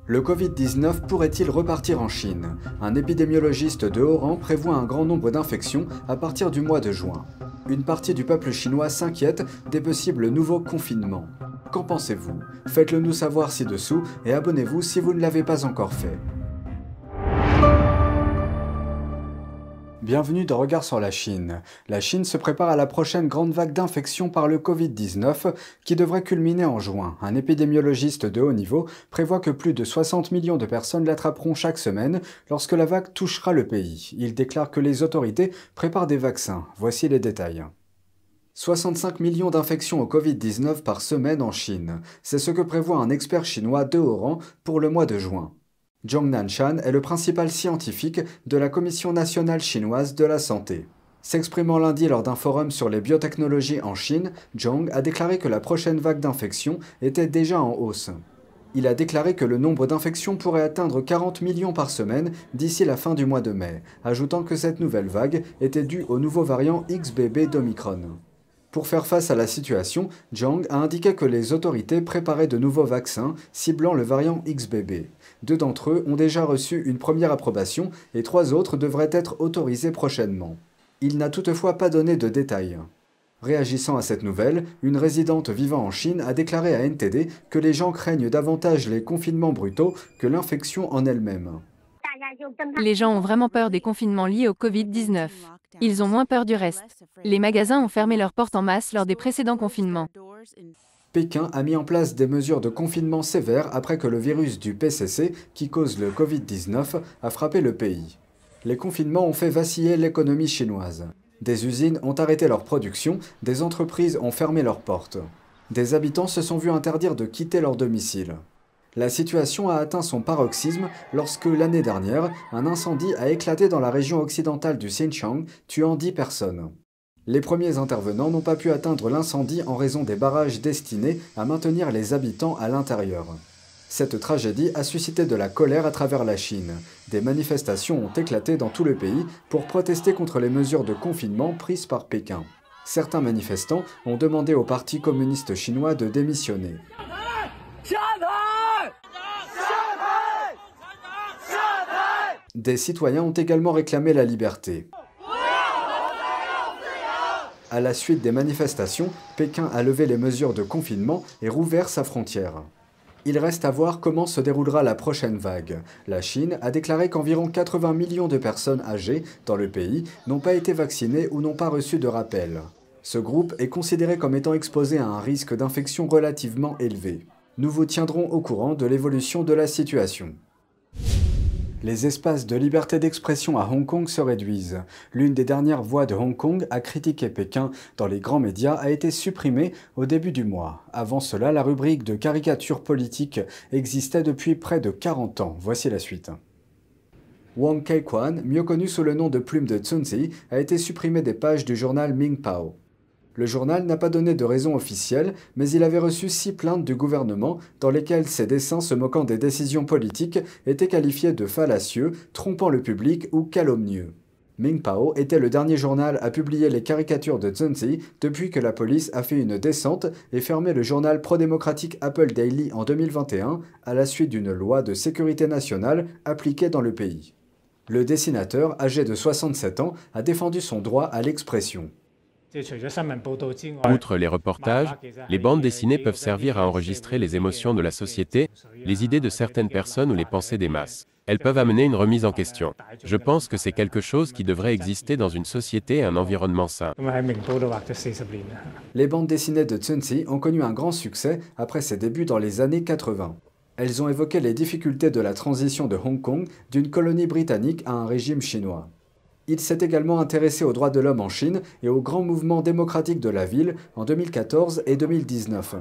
Le Covid-19 pourrait-il repartir en Chine? Un épidémiologiste de haut rang prévoit un grand nombre d'infections à partir du mois de juin. Une partie du peuple chinois s'inquiète des possibles nouveaux confinements. Qu'en pensez-vous? Faites-le nous savoir ci-dessous et abonnez-vous si vous ne l'avez pas encore fait. Bienvenue dans Regard sur la Chine. La Chine se prépare à la prochaine grande vague d'infection par le Covid-19 qui devrait culminer en juin. Un épidémiologiste de haut niveau prévoit que plus de 60 millions de personnes l'attraperont chaque semaine lorsque la vague touchera le pays. Il déclare que les autorités préparent des vaccins. Voici les détails. 65 millions d'infections au Covid-19 par semaine en Chine. C'est ce que prévoit un expert chinois de haut rang pour le mois de juin. Zhong Nanshan est le principal scientifique de la Commission nationale chinoise de la santé. S'exprimant lundi lors d'un forum sur les biotechnologies en Chine, Zhong a déclaré que la prochaine vague d'infections était déjà en hausse. Il a déclaré que le nombre d'infections pourrait atteindre 40 millions par semaine d'ici la fin du mois de mai, ajoutant que cette nouvelle vague était due au nouveau variant XBB d'Omicron. Pour faire face à la situation, Zhong a indiqué que les autorités préparaient de nouveaux vaccins ciblant le variant XBB. 2 d'entre eux ont déjà reçu une première approbation et 3 autres devraient être autorisés prochainement. Il n'a toutefois pas donné de détails. Réagissant à cette nouvelle, une résidente vivant en Chine a déclaré à NTD que les gens craignent davantage les confinements brutaux que l'infection en elle-même. Les gens ont vraiment peur des confinements liés au Covid-19. Ils ont moins peur du reste. Les magasins ont fermé leurs portes en masse lors des précédents confinements. Pékin a mis en place des mesures de confinement sévères après que le virus du PCC, qui cause le Covid-19, a frappé le pays. Les confinements ont fait vaciller l'économie chinoise. Des usines ont arrêté leur production, des entreprises ont fermé leurs portes. Des habitants se sont vus interdire de quitter leur domicile. La situation a atteint son paroxysme lorsque, l'année dernière, un incendie a éclaté dans la région occidentale du Xinjiang, tuant 10 personnes. Les premiers intervenants n'ont pas pu atteindre l'incendie en raison des barrages destinés à maintenir les habitants à l'intérieur. Cette tragédie a suscité de la colère à travers la Chine. Des manifestations ont éclaté dans tout le pays pour protester contre les mesures de confinement prises par Pékin. Certains manifestants ont demandé au Parti communiste chinois de démissionner. Des citoyens ont également réclamé la liberté. À la suite des manifestations, Pékin a levé les mesures de confinement et rouvert sa frontière. Il reste à voir comment se déroulera la prochaine vague. La Chine a déclaré qu'environ 80 millions de personnes âgées dans le pays n'ont pas été vaccinées ou n'ont pas reçu de rappel. Ce groupe est considéré comme étant exposé à un risque d'infection relativement élevé. Nous vous tiendrons au courant de l'évolution de la situation. Les espaces de liberté d'expression à Hong Kong se réduisent. L'une des dernières voix de Hong Kong à critiquer Pékin dans les grands médias a été supprimée au début du mois. Avant cela, la rubrique de caricature politique existait depuis près de 40 ans. Voici la suite. Wang Kei-kwan, mieux connu sous le nom de Plume de Zunzi, a été supprimé des pages du journal Mingpao. Le journal n'a pas donné de raison officielle, mais il avait reçu 6 plaintes du gouvernement dans lesquelles ses dessins se moquant des décisions politiques étaient qualifiés de fallacieux, trompant le public ou calomnieux. Mingpao était le dernier journal à publier les caricatures de Zunzi depuis que la police a fait une descente et fermé le journal pro-démocratique Apple Daily en 2021 à la suite d'une loi de sécurité nationale appliquée dans le pays. Le dessinateur, âgé de 67 ans, a défendu son droit à l'expression. Outre les reportages, les bandes dessinées peuvent servir à enregistrer les émotions de la société, les idées de certaines personnes ou les pensées des masses. Elles peuvent amener une remise en question. Je pense que c'est quelque chose qui devrait exister dans une société et un environnement sain. Les bandes dessinées de Zunzi ont connu un grand succès après ses débuts dans les années 80. Elles ont évoqué les difficultés de la transition de Hong Kong d'une colonie britannique à un régime chinois. Il s'est également intéressé aux droits de l'homme en Chine et au grand mouvement démocratique de la ville en 2014 et 2019.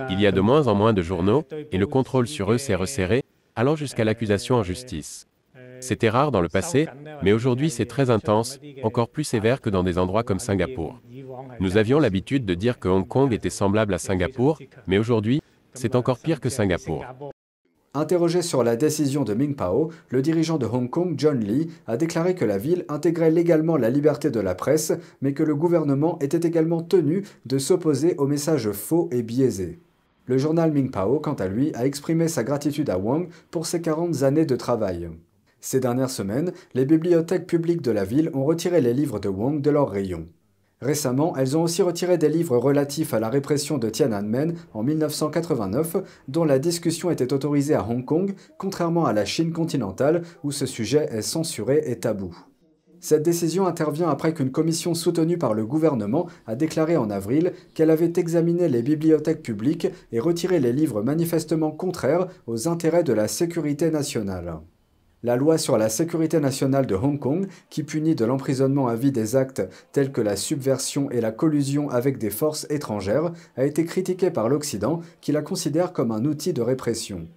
Il y a de moins en moins de journaux, et le contrôle sur eux s'est resserré, allant jusqu'à l'accusation en justice. C'était rare dans le passé, mais aujourd'hui c'est très intense, encore plus sévère que dans des endroits comme Singapour. Nous avions l'habitude de dire que Hong Kong était semblable à Singapour, mais aujourd'hui, c'est encore pire que Singapour. Interrogé sur la décision de Mingpao, le dirigeant de Hong Kong, John Lee, a déclaré que la ville intégrait légalement la liberté de la presse, mais que le gouvernement était également tenu de s'opposer aux messages faux et biaisés. Le journal Mingpao, quant à lui, a exprimé sa gratitude à Wang pour ses 40 années de travail. Ces dernières semaines, les bibliothèques publiques de la ville ont retiré les livres de Wang de leurs rayons. Récemment, elles ont aussi retiré des livres relatifs à la répression de Tiananmen en 1989, dont la discussion était autorisée à Hong Kong, contrairement à la Chine continentale, où ce sujet est censuré et tabou. Cette décision intervient après qu'une commission soutenue par le gouvernement a déclaré en avril qu'elle avait examiné les bibliothèques publiques et retiré les livres manifestement contraires aux intérêts de la sécurité nationale. La loi sur la sécurité nationale de Hong Kong, qui punit de l'emprisonnement à vie des actes tels que la subversion et la collusion avec des forces étrangères, a été critiquée par l'Occident, qui la considère comme un outil de répression.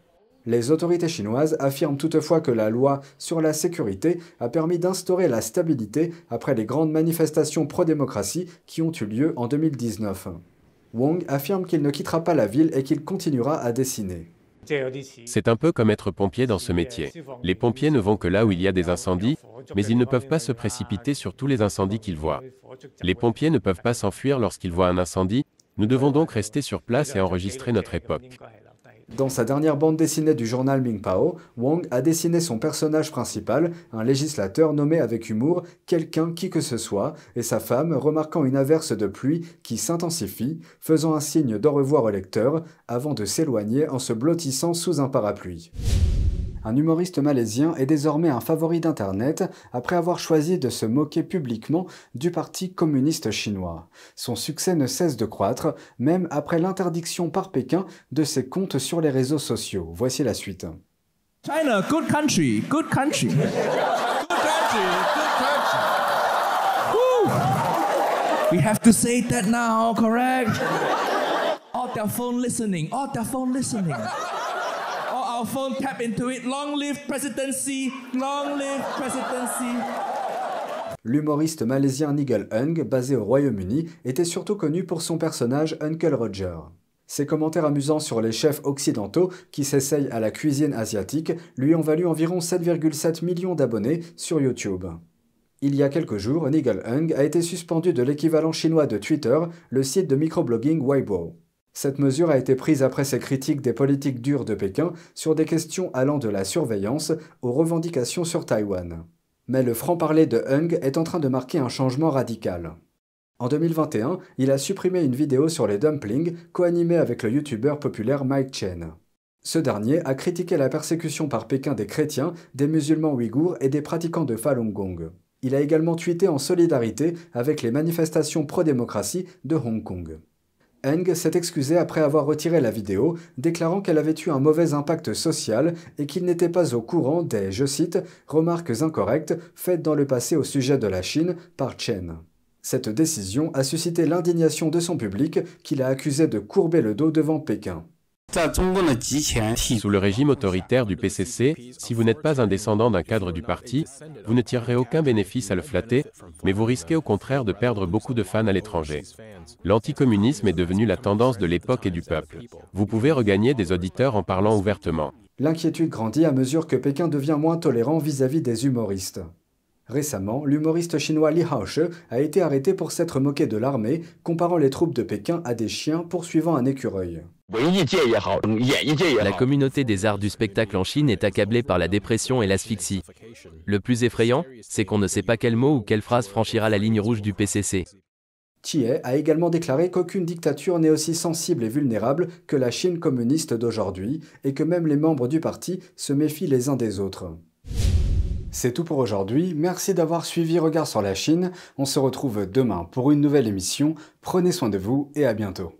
Les autorités chinoises affirment toutefois que la loi sur la sécurité a permis d'instaurer la stabilité après les grandes manifestations pro-démocratie qui ont eu lieu en 2019. Wang affirme qu'il ne quittera pas la ville et qu'il continuera à dessiner. C'est un peu comme être pompier dans ce métier. Les pompiers ne vont que là où il y a des incendies, mais ils ne peuvent pas se précipiter sur tous les incendies qu'ils voient. Les pompiers ne peuvent pas s'enfuir lorsqu'ils voient un incendie, nous devons donc rester sur place et enregistrer notre époque. Dans sa dernière bande dessinée du journal Mingpao, Wang a dessiné son personnage principal, un législateur nommé avec humour « quelqu'un qui que ce soit », et sa femme remarquant une averse de pluie qui s'intensifie, faisant un signe d'au revoir au lecteur, avant de s'éloigner en se blottissant sous un parapluie. Un humoriste malaisien est désormais un favori d'Internet après avoir choisi de se moquer publiquement du Parti communiste chinois. Son succès ne cesse de croître, même après l'interdiction par Pékin de ses comptes sur les réseaux sociaux. Voici la suite. China, good country, good country. Good country, good country. Woo. We have to say that now, correct? All their phone listening, all their phone listening. Our phone tap into it. Long live presidency, long live presidency. L'humoriste malaisien Nigel Ng, basé au Royaume-Uni, était surtout connu pour son personnage Uncle Roger. Ses commentaires amusants sur les chefs occidentaux qui s'essayent à la cuisine asiatique lui ont valu environ 7,7 millions d'abonnés sur YouTube. Il y a quelques jours, Nigel Ng a été suspendu de l'équivalent chinois de Twitter, le site de microblogging Weibo. Cette mesure a été prise après ses critiques des politiques dures de Pékin sur des questions allant de la surveillance aux revendications sur Taïwan. Mais le franc-parler de Ng est en train de marquer un changement radical. En 2021, il a supprimé une vidéo sur les dumplings co-animée avec le youtubeur populaire Mike Chen. Ce dernier a critiqué la persécution par Pékin des chrétiens, des musulmans ouïghours et des pratiquants de Falun Gong. Il a également tweeté en solidarité avec les manifestations pro-démocratie de Hong Kong. Ng s'est excusé après avoir retiré la vidéo, déclarant qu'elle avait eu un mauvais impact social et qu'il n'était pas au courant des, je cite, « remarques incorrectes faites dans le passé au sujet de la Chine par Chen ». Cette décision a suscité l'indignation de son public qu'il a accusé de courber le dos devant Pékin. Sous le régime autoritaire du PCC, si vous n'êtes pas un descendant d'un cadre du parti, vous ne tirerez aucun bénéfice à le flatter, mais vous risquez au contraire de perdre beaucoup de fans à l'étranger. L'anticommunisme est devenu la tendance de l'époque et du peuple. Vous pouvez regagner des auditeurs en parlant ouvertement. L'inquiétude grandit à mesure que Pékin devient moins tolérant vis-à-vis des humoristes. Récemment, l'humoriste chinois Li Haoshi a été arrêté pour s'être moqué de l'armée, comparant les troupes de Pékin à des chiens poursuivant un écureuil. La communauté des arts du spectacle en Chine est accablée par la dépression et l'asphyxie. Le plus effrayant, c'est qu'on ne sait pas quel mot ou quelle phrase franchira la ligne rouge du PCC. Chie a également déclaré qu'aucune dictature n'est aussi sensible et vulnérable que la Chine communiste d'aujourd'hui et que même les membres du parti se méfient les uns des autres. C'est tout pour aujourd'hui, merci d'avoir suivi Regard sur la Chine, on se retrouve demain pour une nouvelle émission, prenez soin de vous et à bientôt.